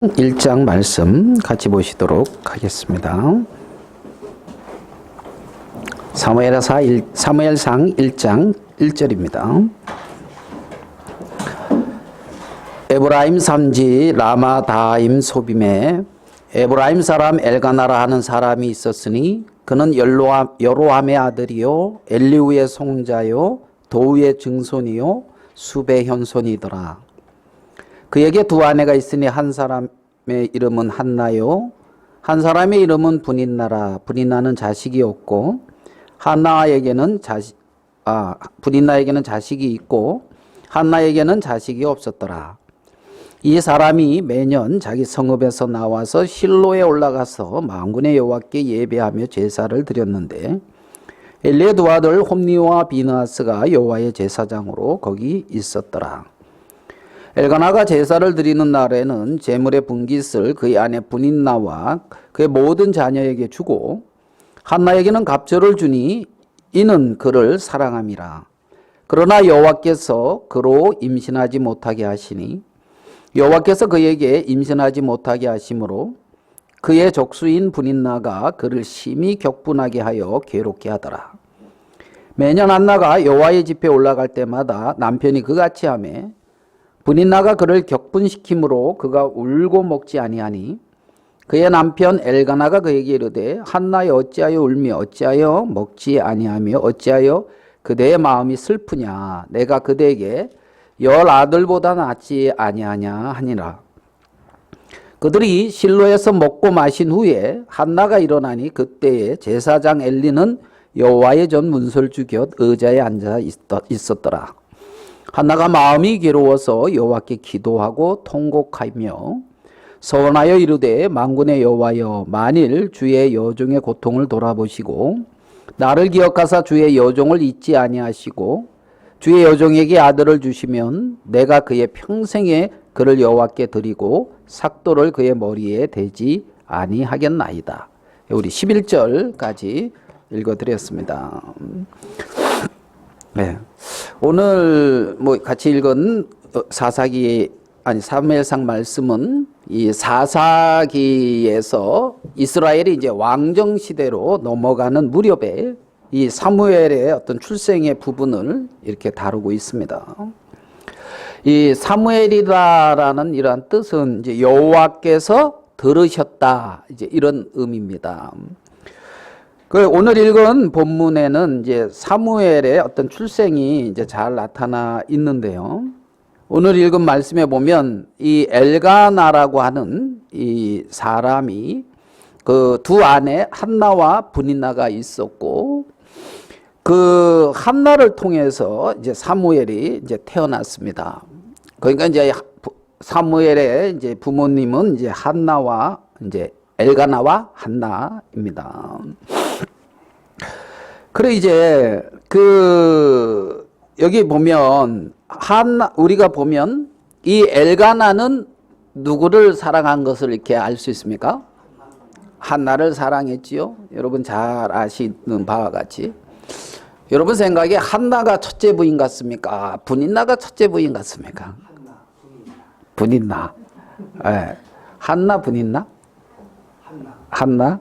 1장 말씀 같이 보시도록 하겠습니다. 사무엘상 1장 1절입니다. 에브라임 산지 라마다임 소빔에 에브라임 사람 엘가나라 하는 사람이 있었으니 그는 여로함의 아들이요 엘리우의 손자요 도우의 증손이요 수베 현손이더라. 그에게 두 아내가 있으니 한 사람의 이름은 한나요 한 사람의 이름은 분인나라. 분인나는 자식이 없고 한나에게는 분인나에게는 자식이 있고 한나에게는 자식이 없었더라. 이 사람이 매년 자기 성읍에서 나와서 실로에 올라가서 만군의 여호와께 예배하며 제사를 드렸는데 엘리의 두 아들 홈니와 비느하스가 여호와의 제사장으로 거기 있었더라. 엘가나가 제사를 드리는 날에는 제물의 분깃을 그의 아내 분인나와 그의 모든 자녀에게 주고 한나에게는 갑절을 주니 이는 그를 사랑함이라. 그러나 여호와께서 그로 임신하지 못하게 하시니 여호와께서 그에게 임신하지 못하게 하심으로 그의 족수인 분인나가 그를 심히 격분하게 하여 괴롭게 하더라. 매년 한나가 여호와의 집에 올라갈 때마다 남편이 그같이 하매 분인나가 그를 격분시키므로 그가 울고 먹지 아니하니 그의 남편 엘가나가 그에게 이르되 한나여 어찌하여 울며 어찌하여 먹지 아니하며 어찌하여 그대의 마음이 슬프냐. 내가 그대에게 10아들보다 낫지 아니하냐 하니라. 그들이 실로에서 먹고 마신 후에 한나가 일어나니 그때에 제사장 엘리는 여호와의 전 문설주 곁 의자에 앉아 있었더라. 한나가 마음이 괴로워서 여호와께 기도하고 통곡하며 서원하여 이르되 만군의 여호와여 만일 주의 여종의 고통을 돌아보시고 나를 기억하사 주의 여종을 잊지 아니하시고 주의 여종에게 아들을 주시면 내가 그의 평생에 그를 여호와께 드리고 삭도를 그의 머리에 대지 아니하겠나이다. 우리 11절까지 읽어드렸습니다. 네. 오늘 같이 읽은 사무엘상 말씀은 이 사사기에서 이스라엘이 이제 왕정 시대로 넘어가는 무렵에 이 사무엘의 어떤 출생의 부분을 이렇게 다루고 있습니다. 이 사무엘이다라는 이러한 뜻은 이제 여호와께서 들으셨다 이제 이런 의미입니다. 오늘 읽은 본문에는 이제 사무엘의 어떤 출생이 이제 잘 나타나 있는데요. 오늘 읽은 말씀에 보면 이 엘가나라고 하는 이 사람이 그 두 아내 한나와 분인나가 있었고 그 한나를 통해서 이제 사무엘이 이제 태어났습니다. 그러니까 이제 사무엘의 이제 부모님은 이제 한나와 이제 엘가나와 한나입니다. 그래 이제 여기 보면 우리가 보면 이 엘가나는 누구를 사랑한 것을 이렇게 알 수 있습니까? 한나를 사랑했지요. 여러분 잘 아시는 바와 같이. 여러분 생각에 한나가 첫째 부인 같습니까? 분인나가 첫째 부인 같습니까? 분인나. 네. 한나 분인나? 한나?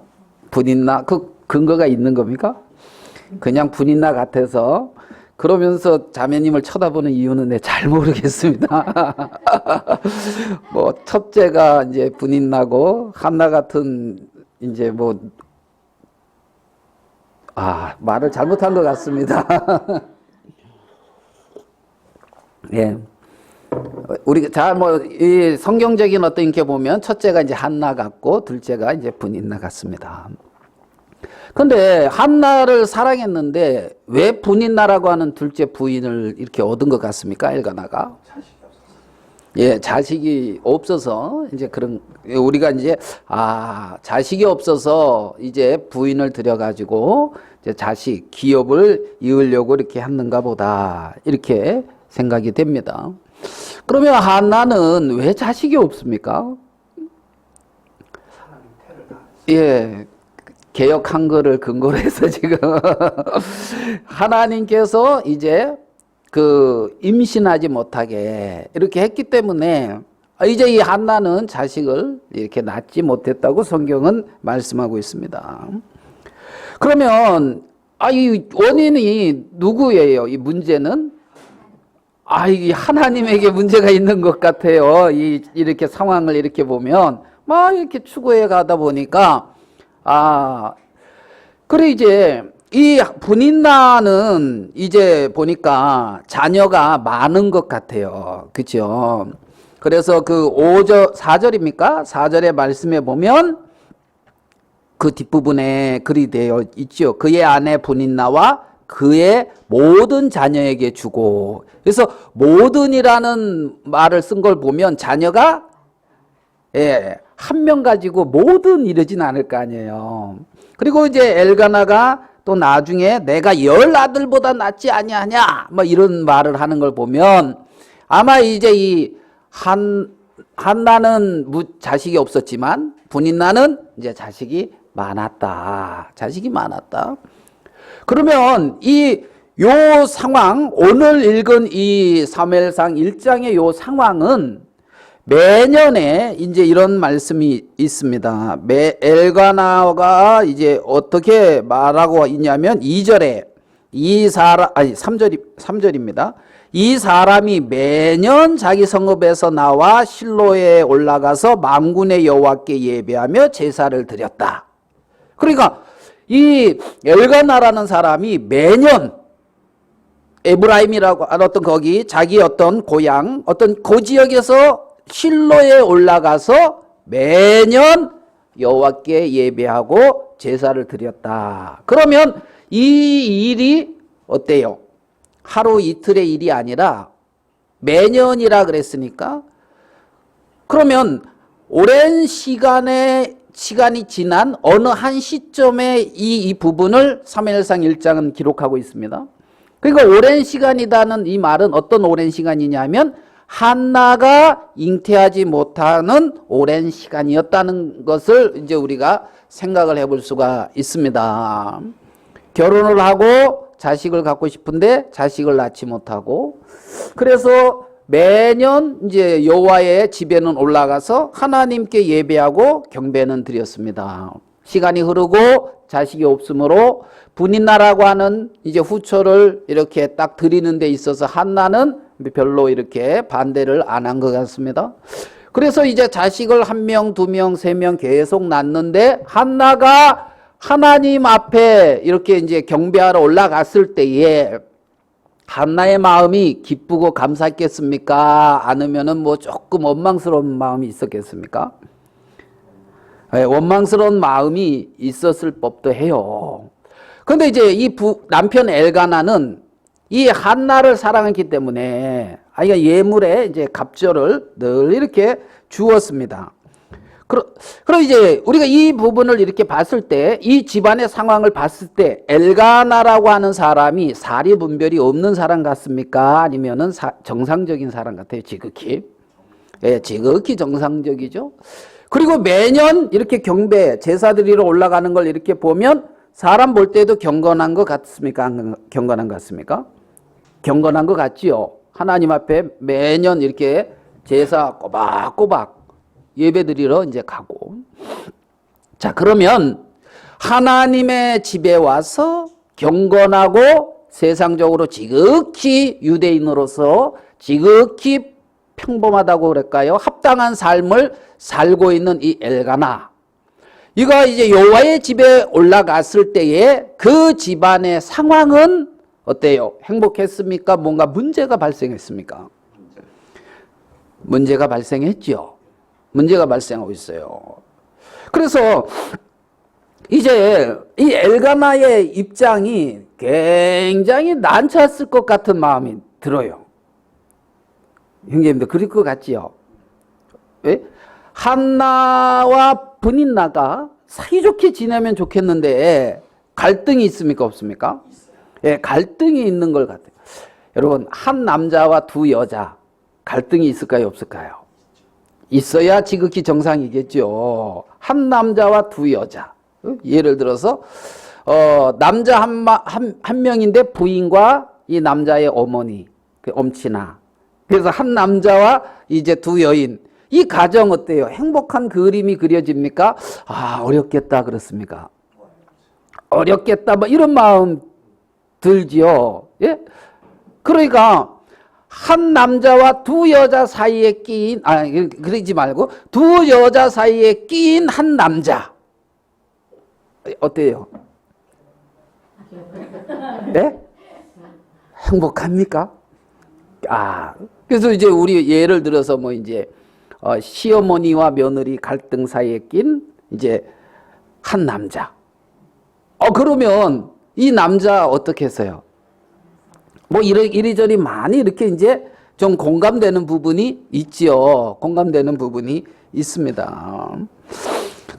분인나? 그 근거가 있는 겁니까? 그냥 분인나 같아서 그러면서 자매님을 쳐다보는 이유는 잘 모르겠습니다. 첫째가 이제 분인나고 한나 같은 이제 말을 잘못한 것 같습니다. 예. 우리 이 성경적인 어떤 이렇게 보면 첫째가 이제 한나 같고 둘째가 이제 분인나 같습니다. 근데 한나를 사랑했는데 왜 분인나라고 하는 둘째 부인을 이렇게 얻은 것 같습니까? 엘가나가? 자식이 없어서 이제 우리가 이제 자식이 없어서 이제 부인을 들여가지고 이제 자식 기업을 이으려고 이렇게 했는가 보다 이렇게 생각이 됩니다. 그러면 한나는 왜 자식이 없습니까? 개역 한글을 근거로 해서 지금 하나님께서 이제 임신하지 못하게 이렇게 했기 때문에 이제 이 한나는 자식을 이렇게 낳지 못했다고 성경은 말씀하고 있습니다. 그러면 이 원인이 누구예요? 이 문제는 이 하나님에게 문제가 있는 것 같아요. 이렇게 상황을 이렇게 보면 막 이렇게 추구해 가다 보니까 그래 이제 이 분인나는 이제 보니까 자녀가 많은 것 같아요. 그죠? 그래서 그 4절입니까? 4절의 말씀에 보면 그 뒷부분에 글이 되어 있죠. 그의 아내 분인나와 그의 모든 자녀에게 주고. 그래서 모든이라는 말을 쓴 걸 보면 자녀가 한 명 가지고 모든 이러진 않을 거 아니에요. 그리고 이제 엘가나가 또 나중에 내가 10아들보다 낫지 아니하냐 뭐 이런 말을 하는 걸 보면 아마 이제 이 한나는 자식이 없었지만 분인나는 이제 자식이 많았다. 그러면 요 상황, 오늘 읽은 이 사무엘상 1장의 요 상황은 매년에 이제 이런 말씀이 있습니다. 엘가나가 이제 어떻게 말하고 있냐면 2절에 3절입니다. 이 사람이 매년 자기 성읍에서 나와 실로에 올라가서 만군의 여호와께 예배하며 제사를 드렸다. 그러니까 이 엘가나라는 사람이 매년 에브라임이라고 하는 거기 자기 어떤 고향 그 지역에서 실로에 올라가서 매년 여호와께 예배하고 제사를 드렸다. 그러면 이 일이 어때요? 하루 이틀의 일이 아니라 매년이라 그랬으니까 그러면 오랜 시간이 지난 어느 한 시점에 이 부분을 사무엘상 1장은 기록하고 있습니다. 그러니까 오랜 시간이라는 이 말은 어떤 오랜 시간이냐면 한나가 잉태하지 못하는 오랜 시간이었다는 것을 이제 우리가 생각을 해볼 수가 있습니다. 결혼을 하고 자식을 갖고 싶은데 자식을 낳지 못하고 그래서 매년 이제 여호와의 집에는 올라가서 하나님께 예배하고 경배는 드렸습니다. 시간이 흐르고 자식이 없으므로 분인나라고 하는 이제 후처를 이렇게 딱 드리는 데 있어서 한나는 별로 이렇게 반대를 안 한 것 같습니다. 그래서 이제 자식을 1명, 2명, 3명 계속 낳는데 한나가 하나님 앞에 이렇게 이제 경배하러 올라갔을 때에 한나의 마음이 기쁘고 감사했겠습니까? 아니면은 뭐 조금 원망스러운 마음이 있었겠습니까? 원망스러운 마음이 있었을 법도 해요. 그런데 이제 이 남편 엘가나는 이 한나를 사랑했기 때문에 예물에 이제 갑절을 늘 이렇게 주었습니다. 그럼 이제 우리가 이 부분을 이렇게 봤을 때 이 집안의 상황을 봤을 때 엘가나라고 하는 사람이 사리 분별이 없는 사람 같습니까? 아니면은 정상적인 사람 같아요? 지극히 지극히 정상적이죠. 그리고 매년 이렇게 경배 제사 드리러 올라가는 걸 이렇게 보면 사람 볼 때도 경건한 것 같습니까? 경건한 것 같습니까? 경건한 것 같지요. 하나님 앞에 매년 이렇게 제사 꼬박꼬박 예배 드리러 이제 가고. 자, 그러면 하나님의 집에 와서 경건하고 세상적으로 지극히 유대인으로서 지극히 평범하다고 그럴까요? 합당한 삶을 살고 있는 이 엘가나. 이거 이제 여호와의 집에 올라갔을 때에 그 집안의 상황은 어때요? 행복했습니까? 뭔가 문제가 발생했습니까? 문제가 발생했죠. 문제가 발생하고 있어요. 그래서 이제 이 엘가나의 입장이 굉장히 난처했을 것 같은 마음이 들어요. 형제님들 그럴 것 같지요? 왜? 한나와 분인나가 사이좋게 지내면 좋겠는데 갈등이 있습니까? 없습니까? 갈등이 있는 것 같아요. 여러분, 한 남자와 두 여자 갈등이 있을까요? 없을까요? 있어야 지극히 정상이겠죠. 한 남자와 두 여자. 예를 들어서 남자 한 명인데 부인과 이 남자의 어머니, 그 엄친아. 그래서 한 남자와 이제 두 여인. 이 가정 어때요? 행복한 그림이 그려집니까? 아, 어렵겠다 그렇습니까? 어렵겠다 뭐 이런 마음 들지요. 예? 그러니까 한 남자와 두 여자 사이에 끼인, 그러지 말고 두 여자 사이에 끼인 한 남자 어때요? 네? 행복합니까? 그래서 이제 우리 예를 들어서 뭐 이제 시어머니와 며느리 갈등 사이에 낀 이제 한 남자. 그러면 이 남자 어떻게 했어요? 뭐 이리저리 많이 이렇게 이제 좀 공감되는 부분이 있지요. 공감되는 부분이 있습니다.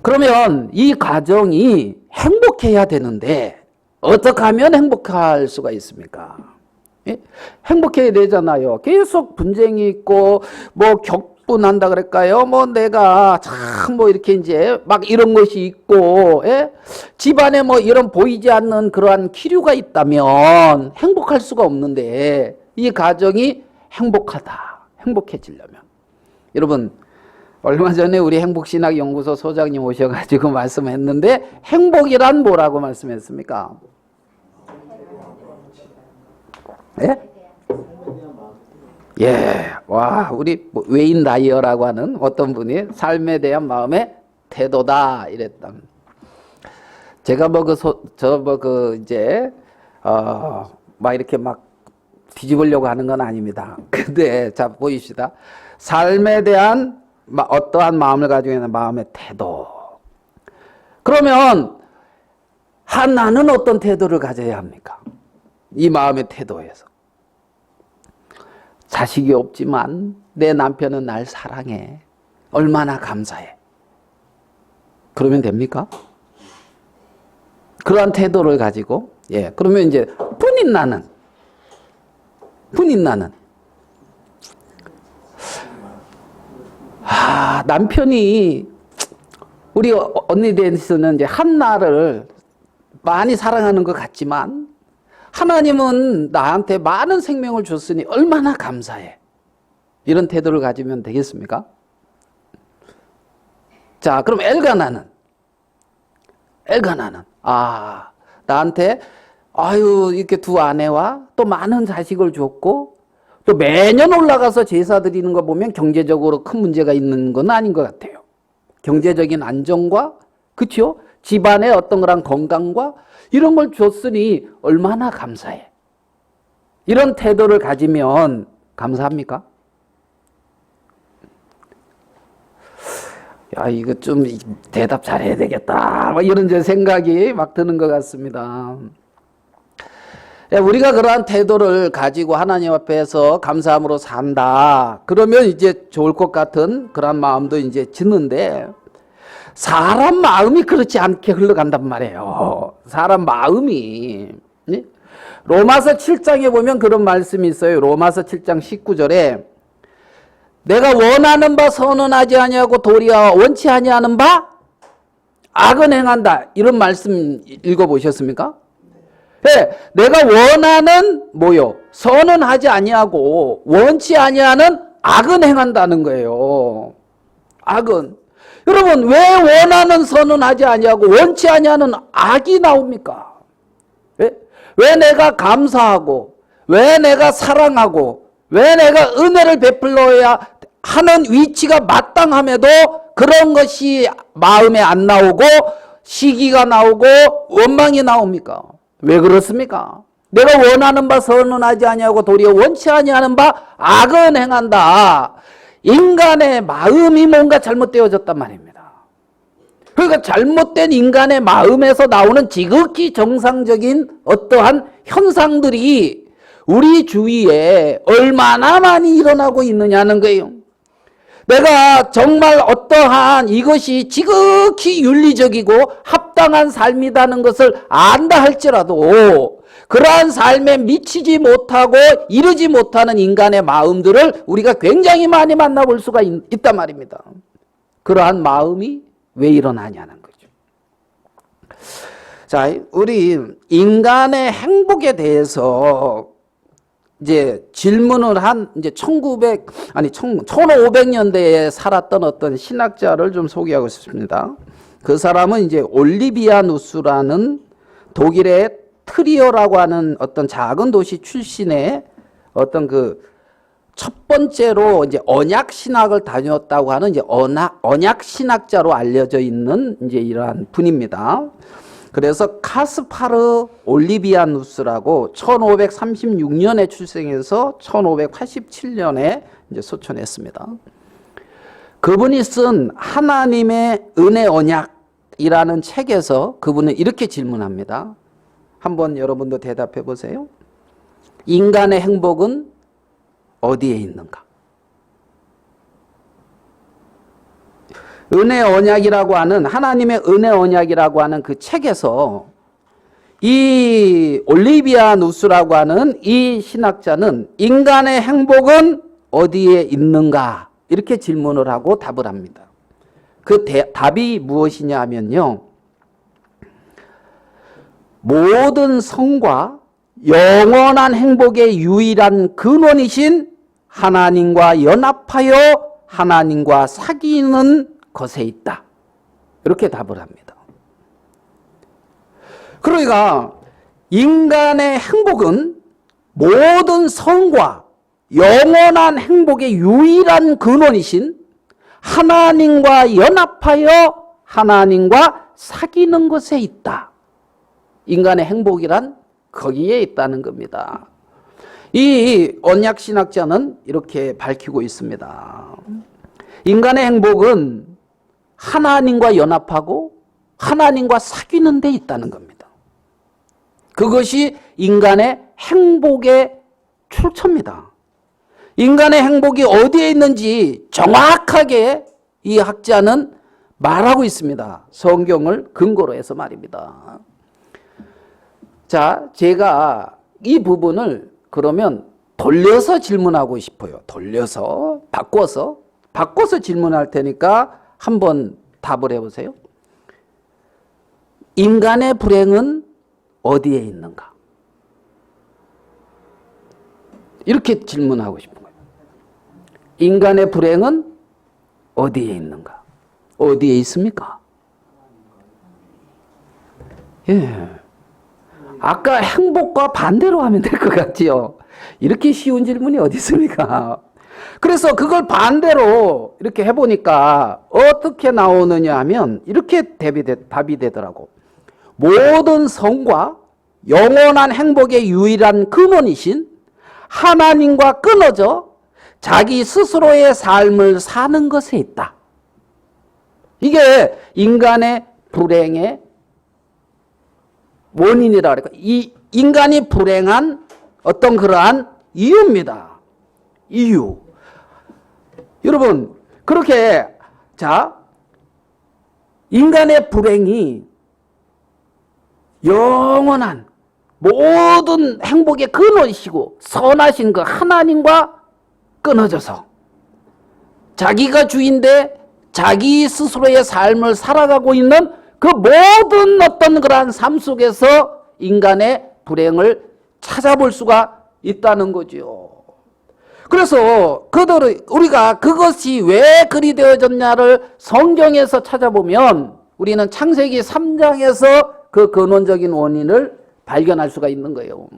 그러면 이 가정이 행복해야 되는데 어떻게 하면 행복할 수가 있습니까? 예? 행복해야 되잖아요. 계속 분쟁이 있고 뭐 격분한다 그럴까요? 뭐 내가 참 뭐 이렇게 이제 막 이런 것이 있고, 예? 집안에 뭐 이런 보이지 않는 그러한 기류가 있다면 행복할 수가 없는데 이 가정이 행복해지려면 여러분 얼마 전에 우리 행복신학연구소 소장님 오셔가지고 말씀했는데 행복이란 뭐라고 말씀했습니까? 예? 예, 와, 우리 웨인 라이어라고 하는 어떤 분이 삶에 대한 마음의 태도다 이랬다. 제가 이제 막 이렇게 막 뒤집으려고 하는 건 아닙니다. 근데 자 보입시다. 삶에 대한 어떠한 마음을 가지고 있는 마음의 태도. 그러면 나는 어떤 태도를 가져야 합니까? 이 마음의 태도에서. 자식이 없지만 내 남편은 날 사랑해. 얼마나 감사해. 그러면 됩니까? 그러한 태도를 가지고, 예, 그러면 이제 분인 나는 남편이 우리 언니 데니스는 이제 한나를 많이 사랑하는 것 같지만 하나님은 나한테 많은 생명을 줬으니 얼마나 감사해. 이런 태도를 가지면 되겠습니까? 자, 그럼 엘가나는 나한테 이렇게 두 아내와 또 많은 자식을 줬고 또 매년 올라가서 제사 드리는 거 보면 경제적으로 큰 문제가 있는 건 아닌 것 같아요. 경제적인 안정과 그렇죠? 집안의 어떤 거랑 건강과 이런 걸 줬으니 얼마나 감사해. 이런 태도를 가지면 감사합니까? 이거 좀 대답 잘해야 되겠다. 이런 제 생각이 막 드는 것 같습니다. 우리가 그러한 태도를 가지고 하나님 앞에서 감사함으로 산다. 그러면 이제 좋을 것 같은 그런 마음도 이제 드는데 사람 마음이 그렇지 않게 흘러간단 말이에요. 사람 마음이. 로마서 7장에 보면 그런 말씀이 있어요. 로마서 7장 19절에 내가 원하는 바 선언하지 아니하고 도리어 원치 아니하는 바 악은 행한다. 이런 말씀 읽어보셨습니까? 네, 내가 원하는 선언하지 아니하고 원치 아니하는 악은 행한다는 거예요. 악은. 여러분 왜 원하는 선언하지 아니하고 원치 아니하는 악이 나옵니까? 왜 내가 감사하고 왜 내가 사랑하고 왜 내가 은혜를 베풀어야 하는 위치가 마땅함에도 그런 것이 마음에 안 나오고 시기가 나오고 원망이 나옵니까? 왜 그렇습니까? 내가 원하는 바 선언하지 아니하고 도리어 원치 아니하는 바 악은 행한다. 인간의 마음이 뭔가 잘못되어졌단 말입니다. 그러니까 잘못된 인간의 마음에서 나오는 지극히 정상적인 어떠한 현상들이 우리 주위에 얼마나 많이 일어나고 있느냐는 거예요. 내가 정말 어떠한 이것이 지극히 윤리적이고 합당한 삶이라는 것을 안다 할지라도 그러한 삶에 미치지 못하고 이르지 못하는 인간의 마음들을 우리가 굉장히 많이 만나볼 수가 있단 말입니다. 그러한 마음이 왜 일어나냐는 거죠. 자, 우리 인간의 행복에 대해서 이제 질문을 한 이제 1500년대에 살았던 어떤 신학자를 좀 소개하고 싶습니다. 그 사람은 이제 올리비아누스라는 독일의 트리어라고 하는 어떤 작은 도시 출신의 어떤 그 첫 번째로 이제 언약 신학을 다녔다고 하는 이제 언약 신학자로 알려져 있는 이제 이러한 분입니다. 그래서 카스파르 올리비아누스라고 1536년에 출생해서 1587년에 이제 소천했습니다. 그분이 쓴 하나님의 은혜 언약이라는 책에서 그분은 이렇게 질문합니다. 한번 여러분도 대답해 보세요. 인간의 행복은 어디에 있는가? 은혜 언약이라고 하는 하나님의 은혜 언약이라고 하는 그 책에서 이 올리비아누스라고 하는 이 신학자는 인간의 행복은 어디에 있는가? 이렇게 질문을 하고 답을 합니다. 그 답이 무엇이냐 하면요. 모든 성과 영원한 행복의 유일한 근원이신 하나님과 연합하여 하나님과 사귀는 것에 있다. 이렇게 답을 합니다. 그러니까 인간의 행복은 모든 성과 영원한 행복의 유일한 근원이신 하나님과 연합하여 하나님과 사귀는 것에 있다. 인간의 행복이란 거기에 있다는 겁니다. 이 언약신학자는 이렇게 밝히고 있습니다. 인간의 행복은 하나님과 연합하고 하나님과 사귀는 데 있다는 겁니다. 그것이 인간의 행복의 출처입니다. 인간의 행복이 어디에 있는지 정확하게 이 학자는 말하고 있습니다. 성경을 근거로 해서 말입니다. 자, 제가 이 부분을 그러면 돌려서 질문하고 싶어요. 돌려서, 바꿔서 질문할 테니까 한번 답을 해보세요. 인간의 불행은 어디에 있는가? 이렇게 질문하고 싶은 거예요. 인간의 불행은 어디에 있는가? 어디에 있습니까? 예. 아까 행복과 반대로 하면 될 것 같지요. 이렇게 쉬운 질문이 어디 있습니까? 그래서 그걸 반대로 이렇게 해보니까 어떻게 나오느냐 하면 이렇게 답이 되더라고. 모든 성과 영원한 행복의 유일한 근원이신 하나님과 끊어져 자기 스스로의 삶을 사는 것에 있다. 이게 인간의 불행의 원인이라 그럴까? 이 인간이 불행한 어떤 그러한 이유입니다. 이유. 여러분, 그렇게, 자, 인간의 불행이 영원한 모든 행복의 근원이시고 선하신 그 하나님과 끊어져서 자기가 주인데 자기 스스로의 삶을 살아가고 있는 그 모든 어떤 그러한 삶 속에서 인간의 불행을 찾아볼 수가 있다는 거죠. 그래서 우리가 그것이 왜 그리 되어졌냐를 성경에서 찾아보면 우리는 창세기 3장에서 그 근원적인 원인을 발견할 수가 있는 거예요.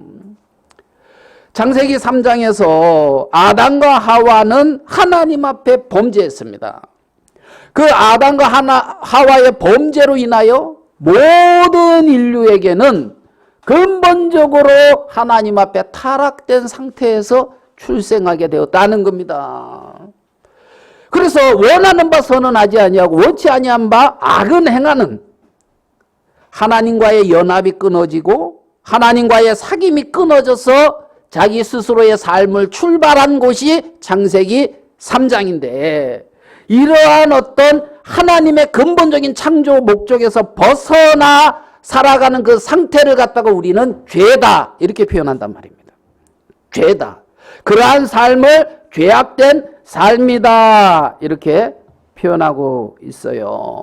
창세기 3장에서 아담과 하와는 하나님 앞에 범죄했습니다. 그 아담과 하와의 범죄로 인하여 모든 인류에게는 근본적으로 하나님 앞에 타락된 상태에서 출생하게 되었다는 겁니다. 그래서 원하는 바 선언하지 아니하고 원치 아니한 바 악은 행하는 하나님과의 연합이 끊어지고 하나님과의 사귐이 끊어져서 자기 스스로의 삶을 출발한 곳이 창세기 3장인데 이러한 어떤 하나님의 근본적인 창조 목적에서 벗어나 살아가는 그 상태를 갖다가 우리는 죄다 이렇게 표현한단 말입니다. 죄다. 그러한 삶을 죄악된 삶이다 이렇게 표현하고 있어요.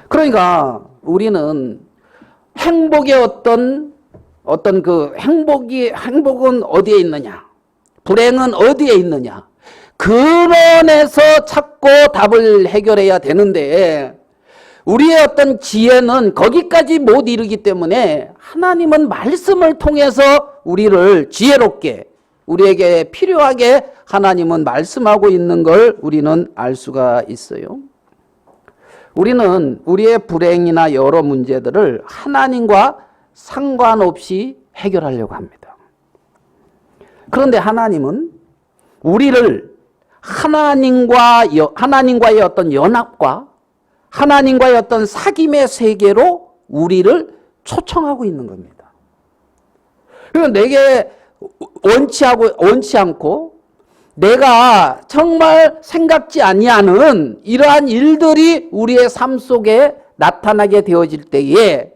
그러니까 우리는 행복의 어떤 어떤 그 행복은 어디에 있느냐? 불행은 어디에 있느냐? 근원에서 찾고 답을 해결해야 되는데 우리의 어떤 지혜는 거기까지 못 이르기 때문에 하나님은 말씀을 통해서 우리를 지혜롭게 우리에게 필요하게 하나님은 말씀하고 있는 걸 우리는 알 수가 있어요. 우리는 우리의 불행이나 여러 문제들을 하나님과 상관없이 해결하려고 합니다. 그런데 하나님은 우리를 하나님과의 어떤 연합과 하나님과의 어떤 사귐의 세계로 우리를 초청하고 있는 겁니다. 그리고 내게 원치 않고 내가 정말 생각지 아니하는 이러한 일들이 우리의 삶 속에 나타나게 되어질 때에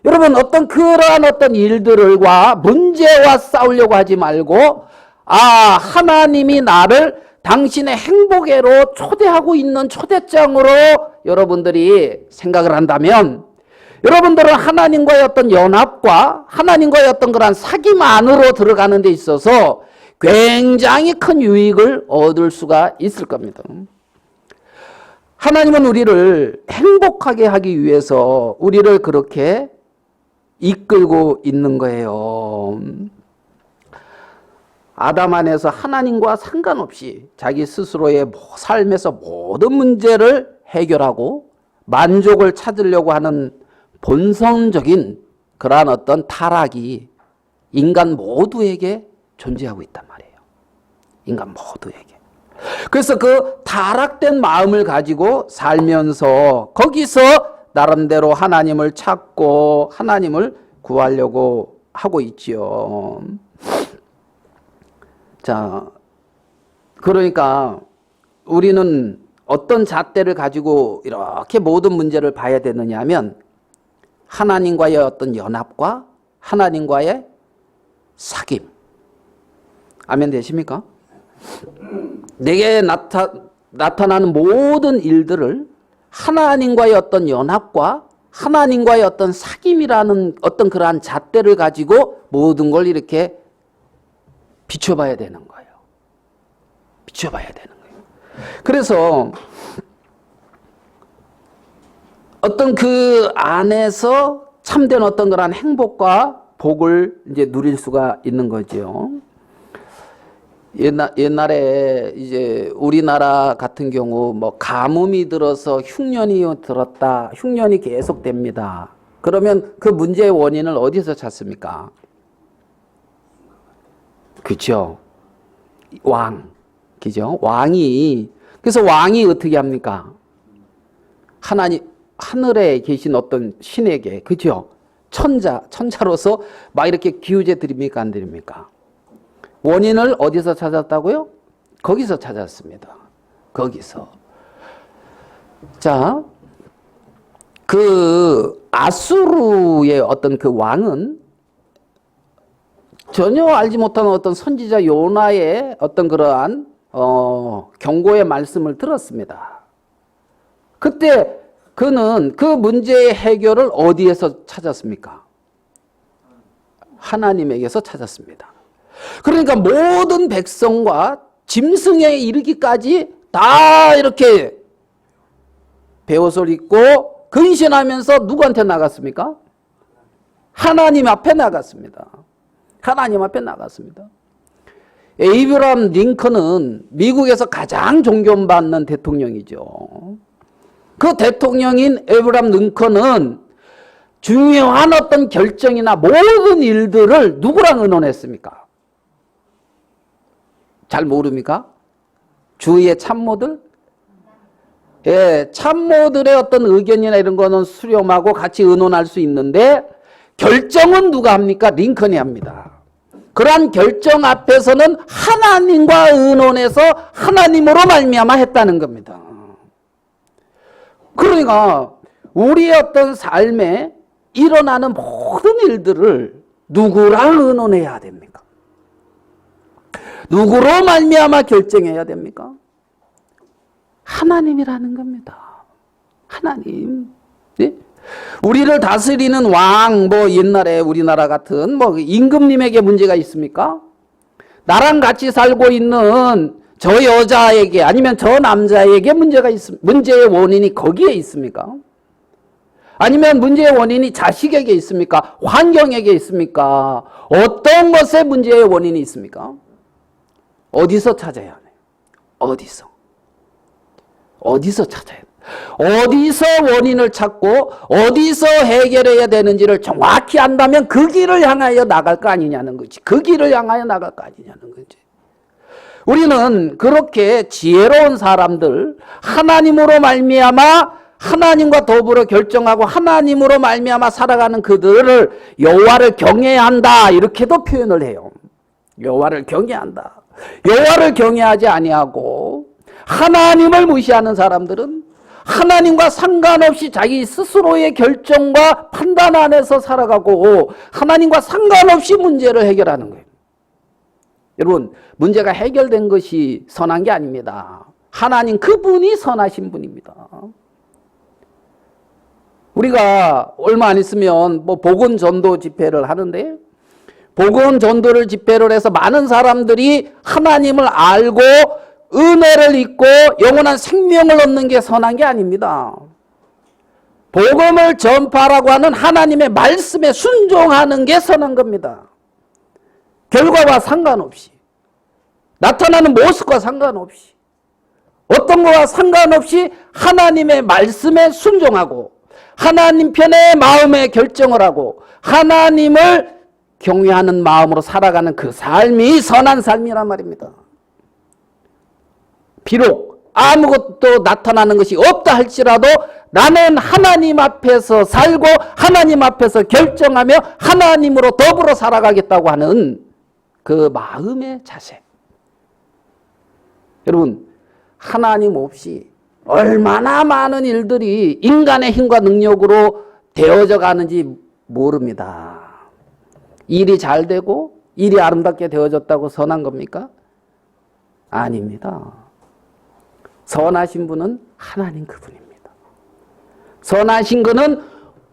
여러분 그러한 어떤 일들과 문제와 싸우려고 하지 말고 하나님이 나를 당신의 행복에로 초대하고 있는 초대장으로 여러분들이 생각을 한다면 여러분들은 하나님과의 어떤 연합과 하나님과의 어떤 그런 사귐 안으로 들어가는 데 있어서 굉장히 큰 유익을 얻을 수가 있을 겁니다. 하나님은 우리를 행복하게 하기 위해서 우리를 그렇게 이끌고 있는 거예요. 아담 안에서 하나님과 상관없이 자기 스스로의 삶에서 모든 문제를 해결하고 만족을 찾으려고 하는 본성적인 그러한 어떤 타락이 인간 모두에게 존재하고 있단 말이에요. 인간 모두에게. 그래서 그 타락된 마음을 가지고 살면서 거기서 나름대로 하나님을 찾고 하나님을 구하려고 하고 있지요. 자, 그러니까 우리는 어떤 잣대를 가지고 이렇게 모든 문제를 봐야 되느냐 하면 하나님과의 어떤 연합과 하나님과의 사귐. 아멘 되십니까? 내게 나타나는 모든 일들을 하나님과의 어떤 연합과 하나님과의 어떤 사귐이라는 어떤 그러한 잣대를 가지고 모든 걸 이렇게 비춰봐야 되는 거예요. 비춰봐야 되는 거예요. 그래서 어떤 그 안에서 참된 어떤 그런 행복과 복을 이제 누릴 수가 있는 거죠. 옛날에 이제 우리나라 같은 경우 뭐 가뭄이 들어서 흉년이 들었다. 흉년이 계속됩니다. 그러면 그 문제의 원인을 어디서 찾습니까? 그죠? 그죠? 그래서 왕이 어떻게 합니까? 하늘에 계신 어떤 신에게, 그죠? 천자로서 막 이렇게 기우제 드립니까? 안 드립니까? 원인을 어디서 찾았다고요? 거기서 찾았습니다. 거기서. 자, 그 아수르의 어떤 그 왕은 전혀 알지 못하는 어떤 선지자 요나의 어떤 그러한 경고의 말씀을 들었습니다. 그때 그는 그 문제의 해결을 어디에서 찾았습니까? 하나님에게서 찾았습니다. 그러니까 모든 백성과 짐승에 이르기까지 다 이렇게 베옷을 입고 근신하면서 누구한테 나갔습니까? 하나님 앞에 나갔습니다. 하나님 앞에 나갔습니다. 에이브러함 링컨은 미국에서 가장 존경받는 대통령이죠. 그 대통령인 에이브러함 링컨은 중요한 어떤 결정이나 모든 일들을 누구랑 의논했습니까? 잘 모릅니까? 주위의 참모들? 예, 참모들의 어떤 의견이나 이런 거는 수렴하고 같이 의논할 수 있는데 결정은 누가 합니까? 링컨이 합니다. 그러한 결정 앞에서는 하나님과 의논해서 하나님으로 말미암아 했다는 겁니다. 그러니까 우리의 어떤 삶에 일어나는 모든 일들을 누구랑 의논해야 됩니까? 누구로 말미암아 결정해야 됩니까? 하나님이라는 겁니다. 하나님. 네? 우리를 다스리는 왕, 뭐 옛날에 우리나라 같은 뭐 임금님에게 문제가 있습니까? 나랑 같이 살고 있는 저 여자에게 아니면 저 남자에게 문제가 문제의 원인이 거기에 있습니까? 아니면 문제의 원인이 자식에게 있습니까? 환경에게 있습니까? 어떤 것에 문제의 원인이 있습니까? 어디서 찾아야 하나요? 어디서 찾아야 돼요? 어디서 원인을 찾고 어디서 해결해야 되는지를 정확히 안다면 그 길을 향하여 나갈 거 아니냐는 거지. 그 길을 향하여 나갈 거 아니냐는 거지. 우리는 그렇게 지혜로운 사람들, 하나님으로 말미암아 하나님과 더불어 결정하고 하나님으로 말미암아 살아가는 그들을 여호와를 경외해야 한다, 이렇게도 표현을 해요. 여호와를 경외한다. 여호와를 경외하지 아니하고 하나님을 무시하는 사람들은 하나님과 상관없이 자기 스스로의 결정과 판단 안에서 살아가고 하나님과 상관없이 문제를 해결하는 거예요. 여러분, 문제가 해결된 것이 선한 게 아닙니다. 하나님 그분이 선하신 분입니다. 우리가 얼마 안 있으면 뭐 복음 전도 집회를 하는데, 복음 전도를 집회를 해서 많은 사람들이 하나님을 알고 은혜를 잊고 영원한 생명을 얻는 게 선한 게 아닙니다. 복음을 전파라고 하는 하나님의 말씀에 순종하는 게 선한 겁니다. 결과와 상관없이, 나타나는 모습과 상관없이, 어떤 거와 상관없이 하나님의 말씀에 순종하고 하나님 편의 마음에 결정을 하고 하나님을 경외하는 마음으로 살아가는 그 삶이 선한 삶이란 말입니다. 비록 아무것도 나타나는 것이 없다 할지라도 나는 하나님 앞에서 살고 하나님 앞에서 결정하며 하나님으로 더불어 살아가겠다고 하는 그 마음의 자세. 여러분, 하나님 없이 얼마나 많은 일들이 인간의 힘과 능력으로 되어져 가는지 모릅니다. 일이 잘 되고 일이 아름답게 되어졌다고 선한 겁니까? 아닙니다. 선하신 분은 하나님 그분입니다. 선하신 분은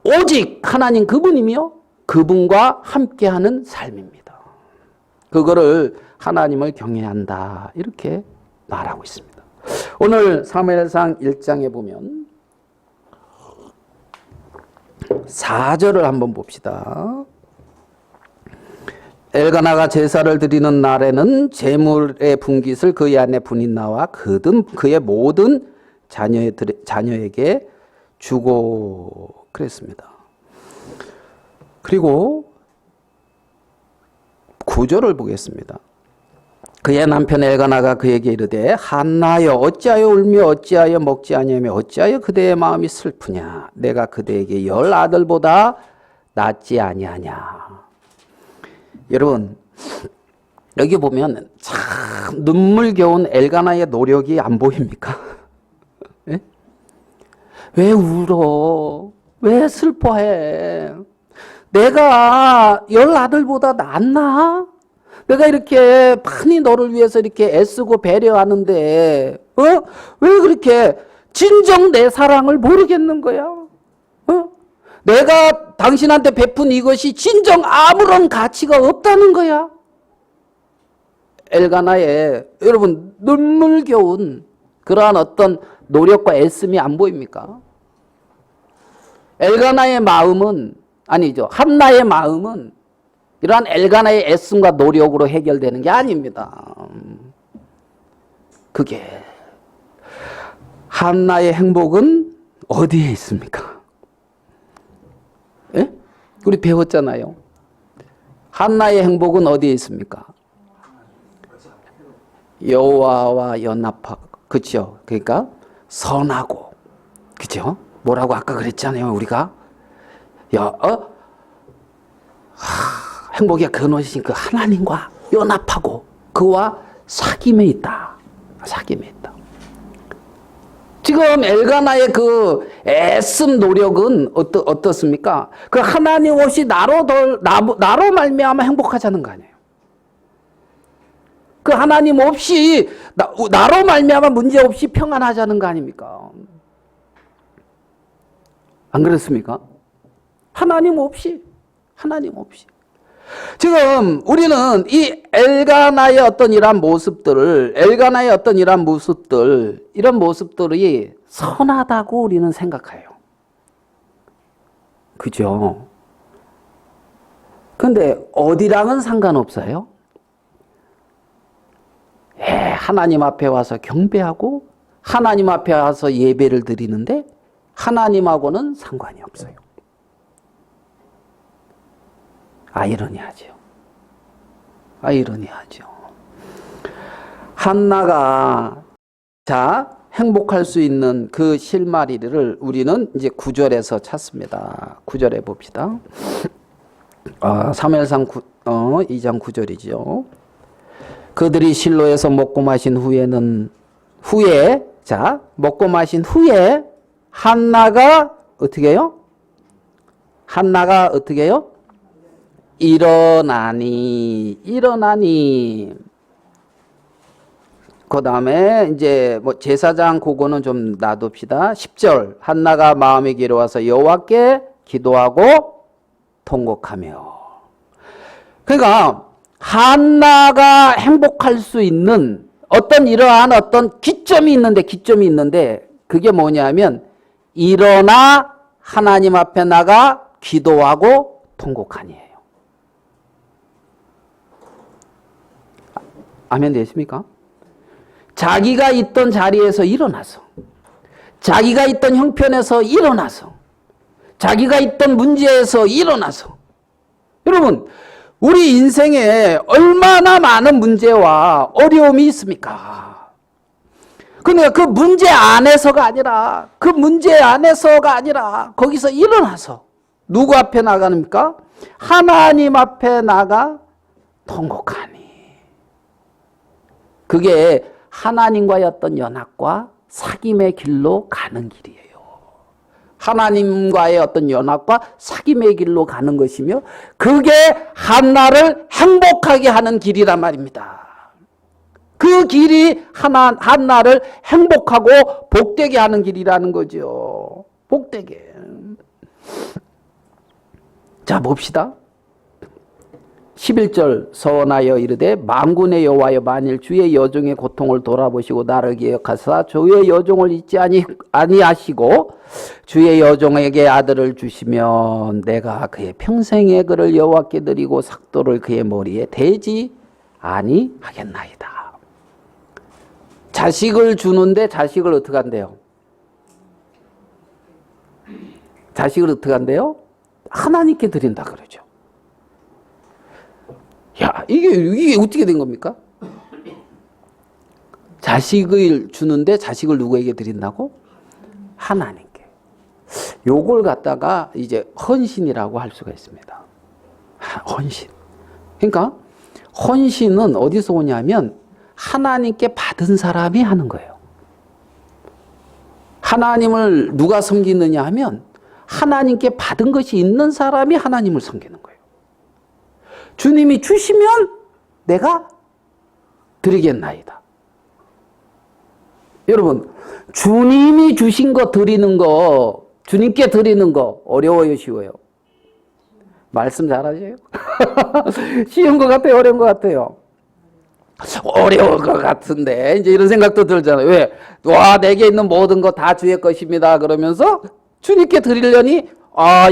오직 하나님 그분이며 그분과 함께하는 삶입니다. 그거를 하나님을 경외한다, 이렇게 말하고 있습니다. 오늘 사무엘상 1장에 보면 4절을 한번 봅시다. 엘가나가 제사를 드리는 날에는 제물의 분깃을 그의 아내 분인나와 그의 모든 자녀에게 주고 그랬습니다. 그리고 9절을 보겠습니다. 그의 남편 엘가나가 그에게 이르되 한나여 어찌하여 울며 어찌하여 먹지 아니하며 어찌하여 그대의 마음이 슬프냐. 내가 그대에게 10 아들보다 낫지 아니하냐. 여러분, 여기 보면 참 눈물겨운 엘가나의 노력이 안 보입니까? 예? 왜 울어? 왜 슬퍼해? 내가 10 아들보다 낫나? 내가 이렇게 많이 너를 위해서 이렇게 애쓰고 배려하는데, 왜 그렇게 진정 내 사랑을 모르겠는 거야? 내가 당신한테 베푼 이것이 진정 아무런 가치가 없다는 거야? 엘가나의, 여러분, 눈물겨운 그러한 어떤 노력과 애씀이 안 보입니까? 엘가나의 마음은, 아니죠, 한나의 마음은 이러한 엘가나의 애씀과 노력으로 해결되는 게 아닙니다. 그게 한나의 행복은 어디에 있습니까? 예? 우리 배웠잖아요. 한나의 행복은 어디에 있습니까? 여호와와 연합하고, 그렇죠? 그러니까 선하고, 그렇죠? 뭐라고 아까 그랬잖아요, 우리가. 행복의 근원이신 그 하나님과 연합하고 그와 사귐에 있다. 사귐에 있다. 지금 엘가나의 그 애씀 노력은 어떻습니까? 그 하나님 없이 나로 말미암아 행복하자는 거 아니에요. 그 하나님 없이 나로 말미암아 문제 없이 평안하자는 거 아닙니까? 안 그렇습니까? 하나님 없이. 지금 우리는 이 엘가나의 어떤 이런 모습들이 선하다고 우리는 생각해요. 그죠? 근데 어디랑은 상관없어요. 하나님 앞에 와서 경배하고 하나님 앞에 와서 예배를 드리는데 하나님하고는 상관이 없어요. 아이러니하죠. 한나가 행복할 수 있는 그 실마리를 우리는 이제 9절에서 찾습니다. 9절에 봅시다. 사무엘상 2장 9절이죠. 그들이 실로에서 먹고 마신 후에 한나가 어떻게 해요? 일어나니. 그 다음에 이제 제사장 그거는 좀 놔둡시다. 10절. 한나가 마음에 기로와서 여호와께 기도하고 통곡하며. 그러니까 한나가 행복할 수 있는 이러한 기점이 있는데 그게 뭐냐면 일어나 하나님 앞에 나가 기도하고 통곡하니에요. 아멘 되십니까? 자기가 있던 자리에서 일어나서, 자기가 있던 형편에서 일어나서, 자기가 있던 문제에서 일어나서. 여러분, 우리 인생에 얼마나 많은 문제와 어려움이 있습니까? 근데 그 문제 안에서가 아니라 거기서 일어나서 누구 앞에 나가니까? 하나님 앞에 나가 통곡하니. 그게 하나님과의 어떤 연합과 사귐의 길로 가는 길이에요. 하나님과의 어떤 연합과 사귐의 길로 가는 것이며 그게 한나를 행복하게 하는 길이란 말입니다. 그 길이 한나를 행복하고 복되게 하는 길이라는 거죠. 복되게. 자, 봅시다. 11절 서원하여 이르되 만군의 여호와여 만일 주의 여종의 고통을 돌아보시고 나를 기억하사 주의 여종을 잊지 아니하시고 주의 여종에게 아들을 주시면 내가 그의 평생의 그를 여호와께 드리고 삭도를 그의 머리에 대지 아니하겠나이다. 자식을 주는데 자식을 어떻게 한대요? 하나님께 드린다 그러죠. 야, 이게 어떻게 된 겁니까? 자식을 주는데 자식을 누구에게 드린다고? 하나님께. 요걸 갖다가 이제 헌신이라고 할 수가 있습니다. 헌신. 그러니까 헌신은 어디서 오냐면 하나님께 받은 사람이 하는 거예요. 하나님을 누가 섬기느냐 하면 하나님께 받은 것이 있는 사람이 하나님을 섬기는 거예요. 주님이 주시면 내가 드리겠나이다. 여러분, 주님이 주신 거 드리는 거, 주님께 드리는 거 어려워요, 쉬워요? 말씀 잘하세요? 쉬운 것 같아요, 어려운 것 같아요? 어려울 것 같은데 이제 이런 생각도 들잖아요. 왜? 와, 내게 있는 모든 거 다 주의 것입니다 그러면서 주님께 드리려니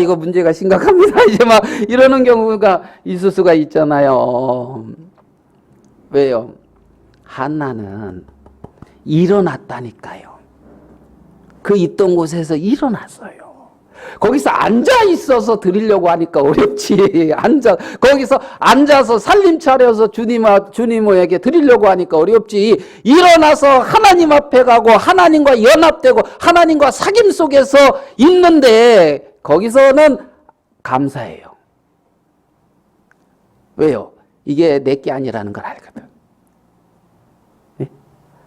이거 문제가 심각합니다. 이제 막 이러는 경우가 있을 수가 있잖아요. 왜요? 한나는 일어났다니까요. 그 있던 곳에서 일어났어요. 거기서 앉아 있어서 드리려고 하니까 어렵지. 거기서 앉아서 살림 차려서 주님에게 드리려고 하니까 어렵지. 일어나서 하나님 앞에 가고 하나님과 연합되고 하나님과 사귐 속에서 있는데 거기서는 감사해요. 왜요? 이게 내게 아니라는 걸 알거든.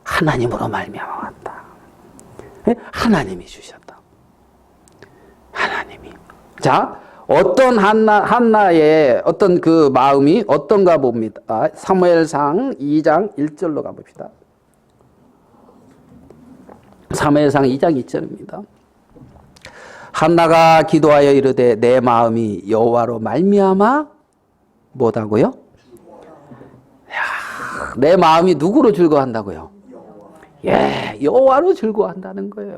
하나님으로 말미암아 왔다. 하나님이 주셨다. 하나님이. 자, 어떤 한나의 어떤 그 마음이 어떤가 봅니다. 사무엘상 2장 1절로 가봅시다. 사무엘상 2장 2절입니다. 한나가 기도하여 이르되 내 마음이 여호와로 말미암아 뭐다고요? 내 마음이 누구로 즐거워한다고요? 예, 여호와로 즐거워한다는 거예요.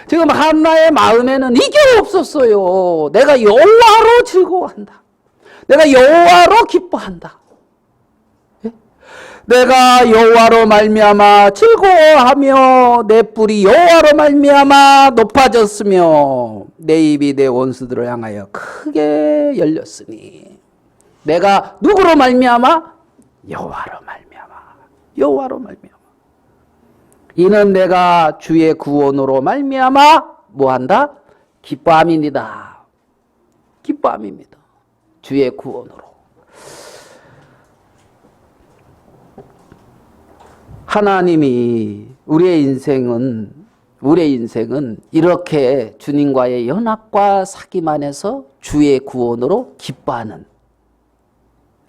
지금 한나의 마음에는 이게 없었어요. 내가 여호와로 즐거워한다. 내가 여호와로 기뻐한다. 예? 내가 여호와로 말미암아 즐거워하며 내 뿔이 여호와로 말미암아 높아졌으며 내 입이 내 원수들을 향하여 크게 열렸으니 내가 누구로 말미암아? 여호와로 말미암아. 여호와로 말미암아. 이는 내가 주의 구원으로 말미암아 뭐한다? 기뻐함이니다. 기뻐함입니다. 주의 구원으로. 하나님이 우리의 인생은 이렇게 주님과의 연합과 사귐 안에서 주의 구원으로 기뻐하는,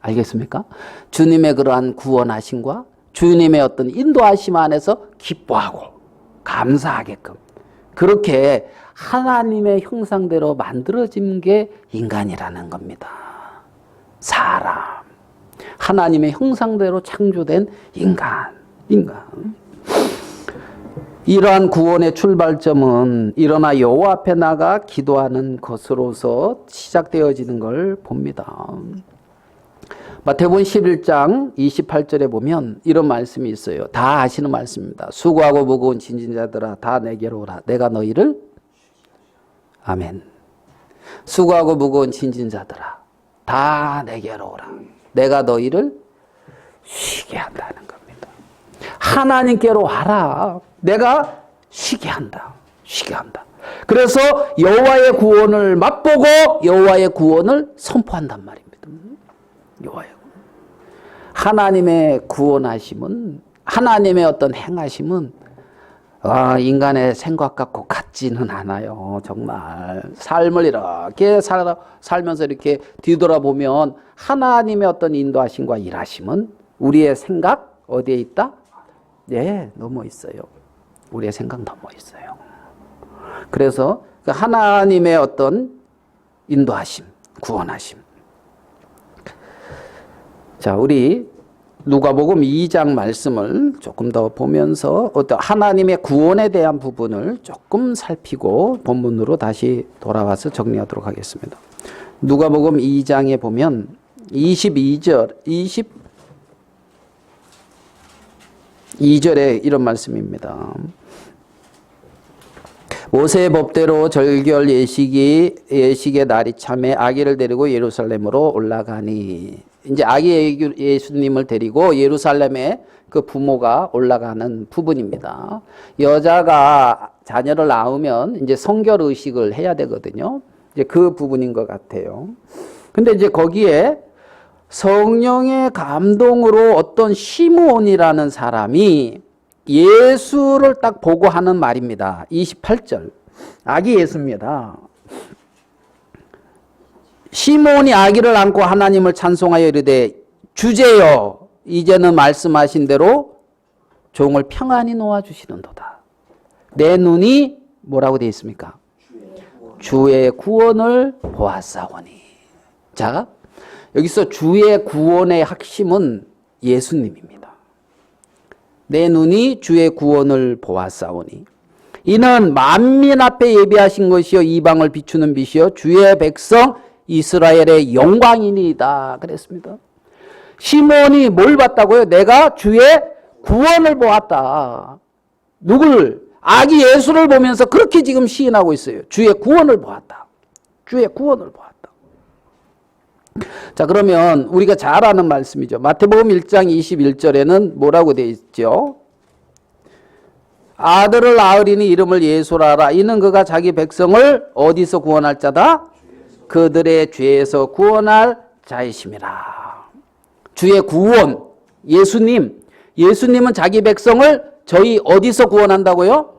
알겠습니까? 주님의 그러한 구원하심과 주님의 어떤 인도하심 안에서 기뻐하고 감사하게끔 그렇게 하나님의 형상대로 만들어진 게 인간이라는 겁니다. 사람, 하나님의 형상대로 창조된 인간. 이러한 구원의 출발점은 일어나 여호와 앞에 나가 기도하는 것으로서 시작되어지는 걸 봅니다. 마태복음 11장 28절에 보면 이런 말씀이 있어요. 다 아시는 말씀입니다. 수고하고 무거운 짐진 자들아 다 내게로 오라. 내가 너희를 아멘. 수고하고 무거운 짐진 자들아 다 내게로 오라. 내가 너희를 쉬게 한다는 겁니다. 하나님께로 와라. 내가 쉬게 한다. 쉬게 한다. 그래서 여호와의 구원을 맛보고 여호와의 구원을 선포한단 말입니다. 여호와의 하나님의 구원하심은, 하나님의 어떤 행하심은 인간의 생각 갖고 같지는 않아요. 정말 삶을 이렇게 살면서 이렇게 뒤돌아보면 하나님의 어떤 인도하심과 일하심은 우리의 생각 어디에 있다? 네, 넘어 있어요. 우리의 생각 넘어 있어요. 그래서 하나님의 어떤 인도하심, 구원하심. 자, 우리 누가복음 2장 말씀을 조금 더 보면서 어떤 하나님의 구원에 대한 부분을 조금 살피고 본문으로 다시 돌아와서 정리하도록 하겠습니다. 누가복음 2장에 보면 22절에 이런 말씀입니다. 모세의 법대로 절결 예식의 날이 참에 아기를 데리고 예루살렘으로 올라가니, 이제 아기 예수님을 데리고 예루살렘에 그 부모가 올라가는 부분입니다. 여자가 자녀를 낳으면 이제 성결 의식을 해야 되거든요. 이제 그 부분인 것 같아요. 근데 이제 거기에 성령의 감동으로 어떤 시므온이라는 사람이 예수를 딱 보고 하는 말입니다. 28절. 아기 예수입니다. 시므온이 아기를 안고 하나님을 찬송하여 이르되 주제여 이제는 말씀하신 대로 종을 평안히 놓아주시는도다. 내 눈이 뭐라고 되어 있습니까? 주의 구원을 보았사오니. 자, 여기서 주의 구원의 핵심은 예수님입니다. 내 눈이 주의 구원을 보았사오니 이는 만민 앞에 예비하신 것이요 이방을 비추는 빛이요 주의 백성 이스라엘의 영광이니이다 그랬습니다. 시몬이 뭘 봤다고요? 내가 주의 구원을 보았다. 누굴? 아기 예수를 보면서 그렇게 지금 시인하고 있어요. 주의 구원을 보았다. 주의 구원을 보았다. 자, 그러면 우리가 잘 아는 말씀이죠. 마태복음 1장 21절에는 뭐라고 되어 있죠? 아들을 낳으리니 이름을 예수라 하라. 이는 그가 자기 백성을 어디서 구원할 자다? 그들의 죄에서 구원할 자이심이라. 주의 구원, 예수님은 자기 백성을 저희 어디서 구원한다고요?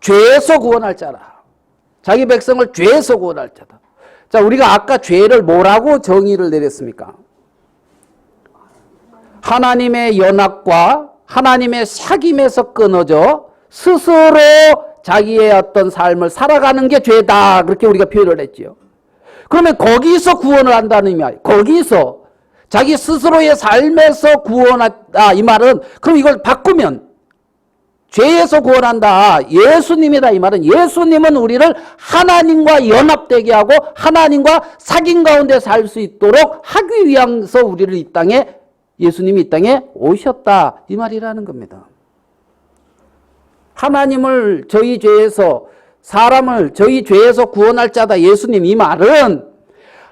죄에서 구원할 자라. 자기 백성을 죄에서 구원할 자다. 자, 우리가 아까 죄를 뭐라고 정의를 내렸습니까? 하나님의 연합과 하나님의 사귐에서 끊어져 스스로 자기의 어떤 삶을 살아가는 게 죄다. 그렇게 우리가 표현을 했지요. 그러면 거기서 구원을 한다는 의미야. 거기서 자기 스스로의 삶에서 구원한다. 이 말은 그럼 이걸 바꾸면 죄에서 구원한다. 예수님이다. 이 말은 예수님은 우리를 하나님과 연합되게 하고 하나님과 사귐 가운데 살 수 있도록 하기 위해서 우리를 이 땅에 예수님이 이 땅에 오셨다. 이 말이라는 겁니다. 하나님을 저희 죄에서 사람을 저희 죄에서 구원할 자다. 예수님 이 말은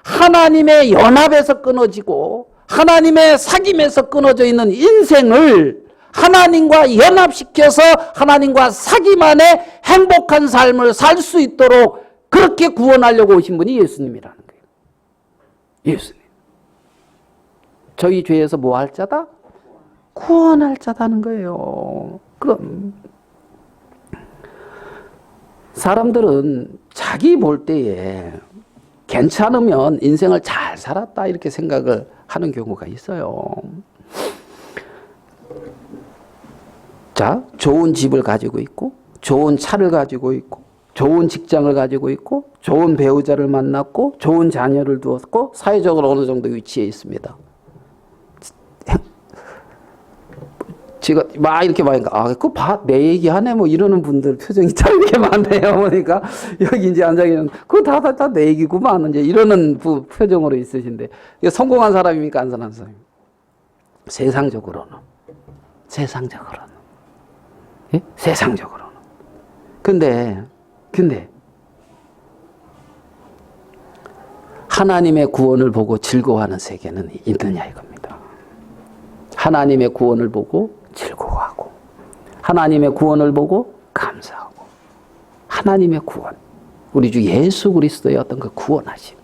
하나님의 연합에서 끊어지고 하나님의 사귐에서 끊어져 있는 인생을 하나님과 연합시켜서 하나님과 사귐 안에 행복한 삶을 살 수 있도록 그렇게 구원하려고 오신 분이 예수님이라는 거예요. 예수님. 저희 죄에서 뭐 할 자다? 구원할 자다는 거예요. 그럼 사람들은 자기 볼 때에 괜찮으면 인생을 잘 살았다 이렇게 생각을 하는 경우가 있어요. 자, 좋은 집을 가지고 있고 좋은 차를 가지고 있고 좋은 직장을 가지고 있고 좋은 배우자를 만났고 좋은 자녀를 두었고 사회적으로 어느 정도 위치에 있습니다. 제가 막 이렇게 말하니까 그거 봐, 내 얘기하네 뭐 이러는 분들 표정이 참 이렇게 많네요. 보니까 여기 이제 앉아 계시는 그거 다 내 얘기구만 이제 이러는 표정으로 있으신데 이게 성공한 사람입니까 안 성공한 사람입니까? 세상적으로는 예? 세상적으로는 근데 하나님의 구원을 보고 즐거워하는 세계는 있느냐 이겁니다. 하나님의 구원을 보고 즐거워하고 하나님의 구원을 보고 감사하고 하나님의 구원 우리 주 예수 그리스도의 어떤 그 구원하심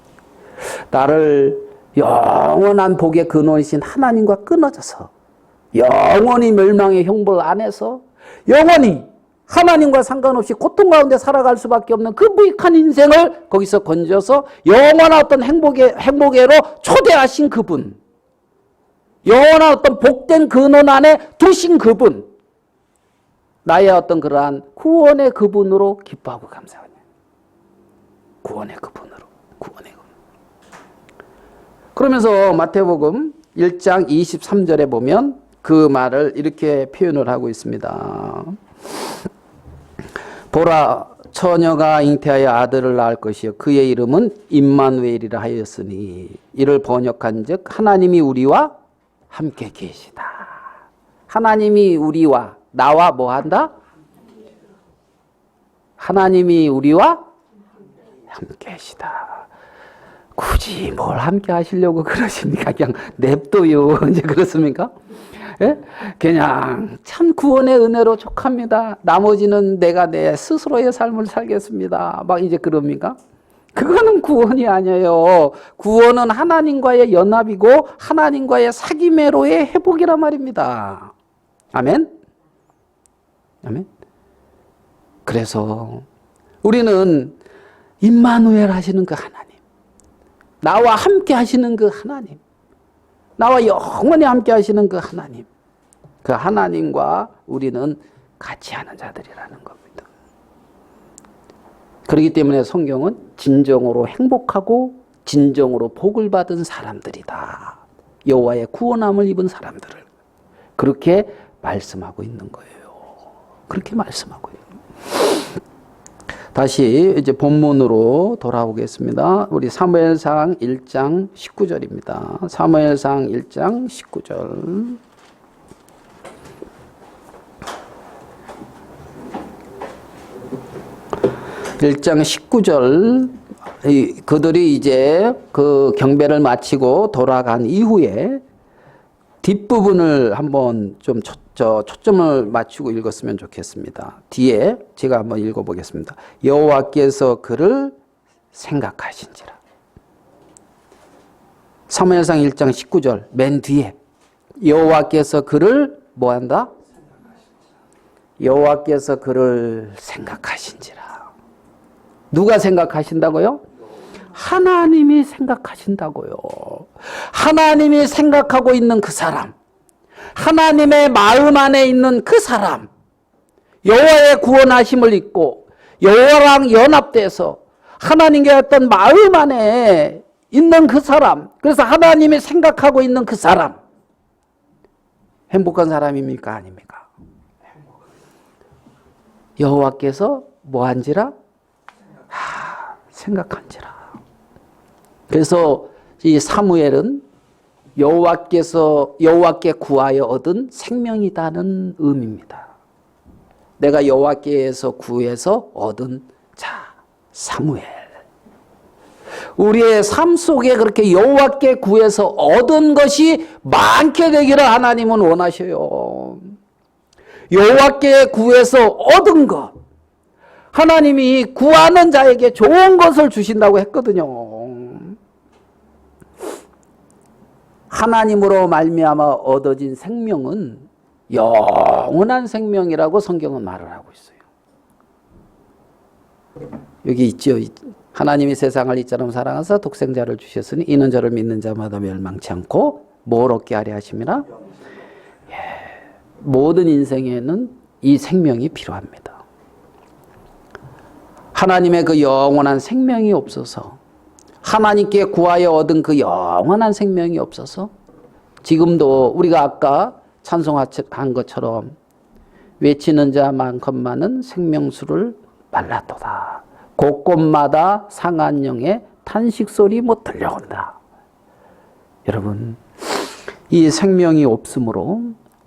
나를 영원한 복의 근원이신 하나님과 끊어져서 영원히 멸망의 형벌 안에서 영원히 하나님과 상관없이 고통 가운데 살아갈 수밖에 없는 그 무익한 인생을 거기서 건져서 영원한 어떤 행복에로 초대하신 그분 영원한 어떤 복된 근원 안에 두신 그분 나의 어떤 그러한 구원의 그분으로 기뻐하고 감사하냐 구원의 그분으로 그러면서 마태복음 1장 23절에 보면 그 말을 이렇게 표현을 하고 있습니다. 보라 처녀가 잉태하여 아들을 낳을 것이요 그의 이름은 임마누엘이라 하였으니 이를 번역한즉 하나님이 우리와 함께 계시다. 하나님이 우리와 나와 뭐 한다? 하나님이 우리와 함께 계시다. 굳이 뭘 함께 하시려고 그러십니까? 그냥 냅둬요. 이제 그렇습니까? 예? 그냥 참 구원의 은혜로 족합니다. 나머지는 내가 내 스스로의 삶을 살겠습니다. 막 이제 그럽니까? 그거는 구원이 아니에요. 구원은 하나님과의 연합이고 하나님과의 사귐애로의 회복이란 말입니다. 아멘? 아멘? 그래서 우리는 임마누엘 하시는 그 하나님 나와 함께 하시는 그 하나님 나와 영원히 함께 하시는 그 하나님 그 하나님과 우리는 같이 하는 자들이라는 겁니다. 그렇기 때문에 성경은 진정으로 행복하고 진정으로 복을 받은 사람들이다. 여호와의 구원함을 입은 사람들을 그렇게 말씀하고 있는 거예요. 그렇게 말씀하고 있는 거예요. 다시 이제 본문으로 돌아오겠습니다. 우리 사무엘상 1장 19절입니다. 사무엘상 1장 19절. (1장 19절) 그들이 이제 그 경배를 마치고 돌아간 이후에 뒷부분을 한번 좀 초점을 맞추고 읽었으면 좋겠습니다. 뒤에 제가 한번 읽어보겠습니다. 여호와께서 그를 생각하신지라. 사무엘상 1장 19절 맨 뒤에 여호와께서 그를 뭐한다? 여호와께서 그를 생각하신지라. 누가 생각하신다고요? 하나님이 생각하신다고요. 하나님이 생각하고 있는 그 사람, 하나님의 마음 안에 있는 그 사람, 여호와의 구원하심을 입고 여호와랑 연합돼서 하나님께 어떤 마음 안에 있는 그 사람, 그래서 하나님이 생각하고 있는 그 사람, 행복한 사람입니까? 아닙니까? 여호와께서 뭐한지라? 생각한지라. 그래서 이 사무엘은 여호와께 구하여 얻은 생명이다는 의미입니다. 내가 여호와께서 구해서 얻은 자, 사무엘. 우리의 삶 속에 그렇게 여호와께 구해서 얻은 것이 많게 되기를 하나님은 원하셔요. 여호와께 구해서 얻은 것, 하나님이 구하는 자에게 좋은 것을 주신다고 했거든요. 하나님으로 말미암아 얻어진 생명은 영원한 생명이라고 성경은 말을 하고 있어요. 여기 있죠. 하나님이 세상을 이처럼 사랑하사 독생자를 주셨으니 이는 저를 믿는 자마다 멸망치 않고 뭘 얻게 하려 하심이라? 모든 인생에는 이 생명이 필요합니다. 하나님의 그 영원한 생명이 없어서, 하나님께 구하여 얻은 그 영원한 생명이 없어서 지금도 우리가 아까 찬송한 것처럼 외치는 자 많건만은 생명수를 말랐도다. 곳곳마다 상한 영의 탄식소리 못 들려온다. 여러분, 이 생명이 없으므로,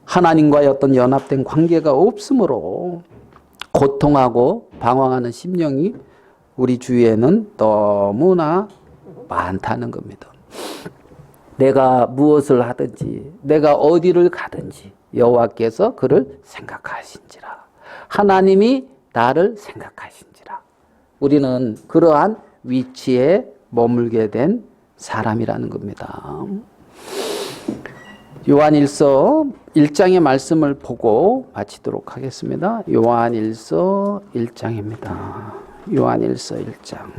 하나님과의 어떤 연합된 관계가 없으므로 고통하고 방황하는 심령이 우리 주위에는 너무나 많다는 겁니다. 내가 무엇을 하든지, 내가 어디를 가든지 여호와께서 그를 생각하신지라. 하나님이 나를 생각하신지라. 우리는 그러한 위치에 머물게 된 사람이라는 겁니다. 요한일서 1장의 말씀을 보고 마치도록 하겠습니다. 요한일서 1장입니다. 요한일서 1장.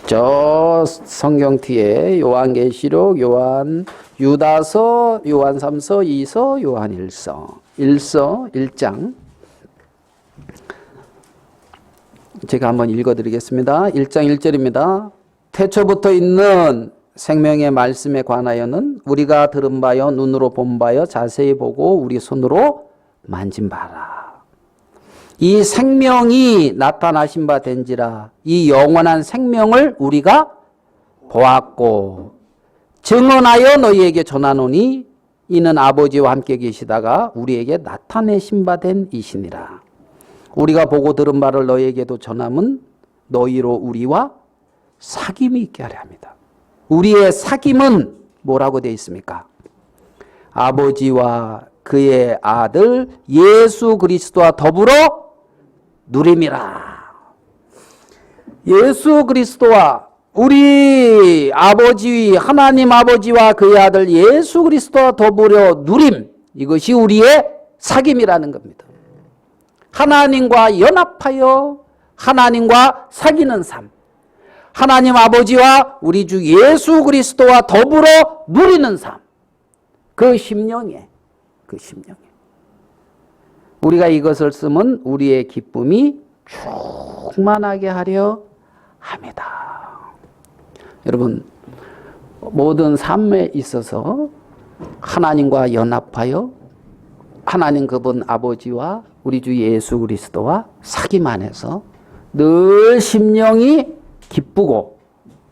저 성경 뒤에 요한계시록, 유다서, 요한3서, 2서, 요한일서, 1장. 제가 한번 읽어드리겠습니다. 1장 1절입니다. 태초부터 있는 생명의 말씀에 관하여는 우리가 들은 바여 눈으로 본 바여 자세히 보고 우리 손으로 만진 바라. 이 생명이 나타나신 바 된지라. 이 영원한 생명을 우리가 보았고 증언하여 너희에게 전하노니 이는 아버지와 함께 계시다가 우리에게 나타내신 바 된 이시니라. 우리가 보고 들은 바를 너희에게도 전함은 너희로 우리와 사귐이 있게 하려 합니다. 우리의 사귐은 뭐라고 되어 있습니까? 아버지와 그의 아들 예수 그리스도와 더불어 누림이라. 예수 그리스도와 우리 아버지, 하나님 아버지와 그의 아들 예수 그리스도와 더불어 누림, 이것이 우리의 사귐이라는 겁니다. 하나님과 연합하여 하나님과 사귀는 삶, 하나님 아버지와 우리 주 예수 그리스도와 더불어 누리는 삶, 그 심령에 우리가 이것을 쓰면 우리의 기쁨이 충만하게 하려 합니다. 여러분, 모든 삶에 있어서 하나님과 연합하여 하나님 그분 아버지와 우리 주 예수 그리스도와 사귐 안에서 늘 심령이 기쁘고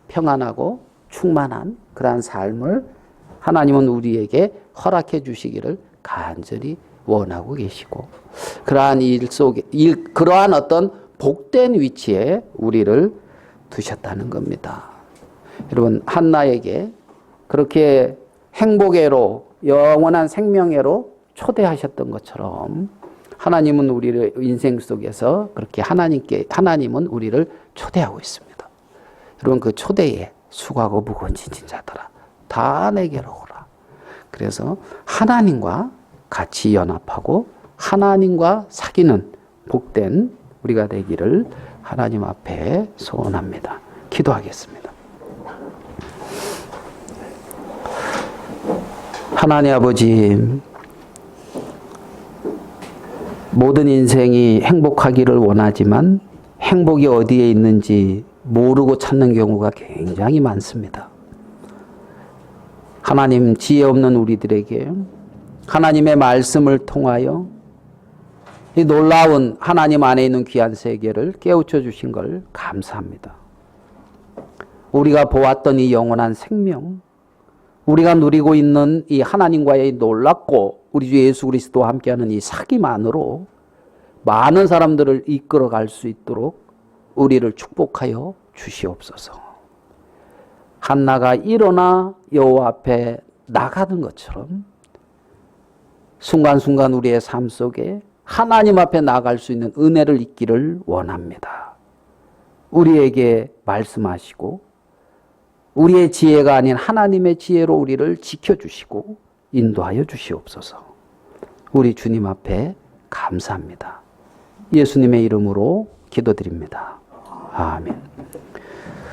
평안하고 충만한 그러한 삶을 하나님은 우리에게 허락해 주시기를 간절히 원하고 계시고, 그러한 일 속에 그러한 어떤 복된 위치에 우리를 두셨다는 겁니다. 여러분, 한나에게 그렇게 행복애로 영원한 생명애로 초대하셨던 것처럼 하나님은 우리를 인생 속에서 그렇게 하나님은 우리를 초대하고 있습니다. 여러분, 그 초대에 수고하고 무거운 짐진 자들아 다 내게로 오라. 그래서 하나님과 같이 연합하고 하나님과 사귀는 복된 우리가 되기를 하나님 앞에 소원합니다. 기도하겠습니다. 하나님 아버지, 모든 인생이 행복하기를 원하지만 행복이 어디에 있는지 모르고 찾는 경우가 굉장히 많습니다. 하나님 지혜 없는 우리들에게 하나님의 말씀을 통하여 이 놀라운 하나님 안에 있는 귀한 세계를 깨우쳐 주신 걸 감사합니다. 우리가 보았던 이 영원한 생명, 우리가 누리고 있는 이 하나님과의 놀랍고 우리 주 예수 그리스도와 함께하는 이 사귐만으로 많은 사람들을 이끌어갈 수 있도록 우리를 축복하여 주시옵소서. 한나가 일어나 여호와 앞에 나가는 것처럼 순간순간 우리의 삶 속에 하나님 앞에 나갈 수 있는 은혜를 잊기를 원합니다. 우리에게 말씀하시고 우리의 지혜가 아닌 하나님의 지혜로 우리를 지켜주시고 인도하여 주시옵소서. 우리 주님 앞에 감사합니다. 예수님의 이름으로 기도드립니다. 아멘.